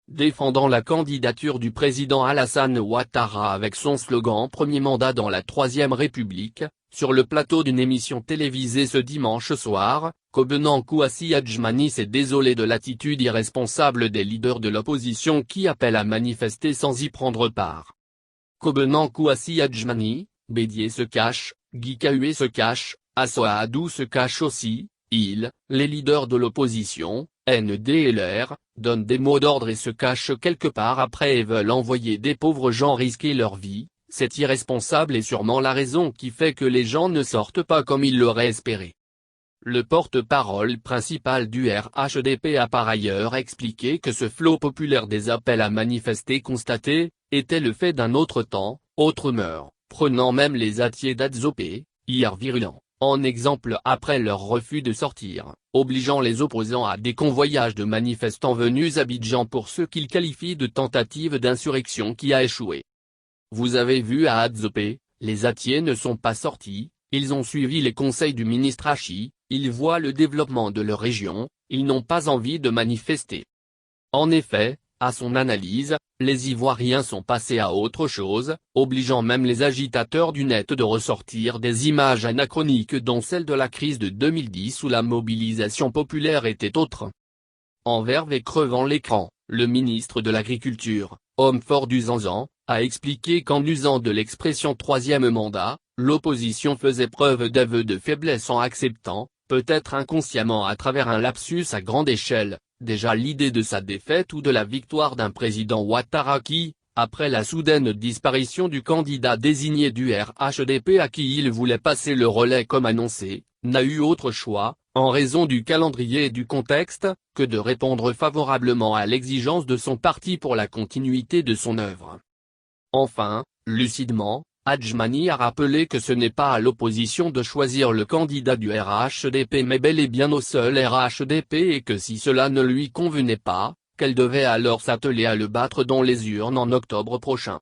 défendant la candidature du président Alassane Ouattara avec son slogan « Premier mandat dans la Troisième République », sur le plateau d'une émission télévisée ce dimanche soir, Kobenan Kouassi Adjmani s'est désolé de l'attitude irresponsable des leaders de l'opposition qui appellent à manifester sans y prendre part. Kobenan Kouassi Adjmani, Bédié se cache, Guy Kahué se cache, Assoadou se cache aussi, les leaders de l'opposition, NDLR, donnent des mots d'ordre et se cachent quelque part après et veulent envoyer des pauvres gens risquer leur vie. C'est irresponsable et sûrement la raison qui fait que les gens ne sortent pas comme ils l'auraient espéré. Le porte-parole principal du RHDP a par ailleurs expliqué que ce flot populaire des appels à manifester constatés, était le fait d'un autre temps, autre mœurs, prenant même les Atiers d'Adzopé, hier virulents, en exemple après leur refus de sortir, obligeant les opposants à des convoyages de manifestants venus d'Abidjan pour ce qu'ils qualifient de tentative d'insurrection qui a échoué. Vous avez vu à Adzopé, les Atiers ne sont pas sortis, ils ont suivi les conseils du ministre Hachi, ils voient le développement de leur région, ils n'ont pas envie de manifester. En effet, à son analyse, les Ivoiriens sont passés à autre chose, obligeant même les agitateurs du net de ressortir des images anachroniques dont celle de la crise de 2010 où la mobilisation populaire était autre. En verve et crevant l'écran, le ministre de l'Agriculture, homme fort du Zanzan, a expliqué qu'en usant de l'expression troisième mandat, l'opposition faisait preuve d'aveu de faiblesse en acceptant, peut-être inconsciemment à travers un lapsus à grande échelle, déjà l'idée de sa défaite ou de la victoire d'un président Ouattara qui, après la soudaine disparition du candidat désigné du RHDP à qui il voulait passer le relais comme annoncé, n'a eu autre choix, en raison du calendrier et du contexte, que de répondre favorablement à l'exigence de son parti pour la continuité de son œuvre. Enfin, lucidement, Adjmani a rappelé que ce n'est pas à l'opposition de choisir le candidat du RHDP mais bel et bien au seul RHDP et que si cela ne lui convenait pas, qu'elle devait alors s'atteler à le battre dans les urnes en octobre prochain.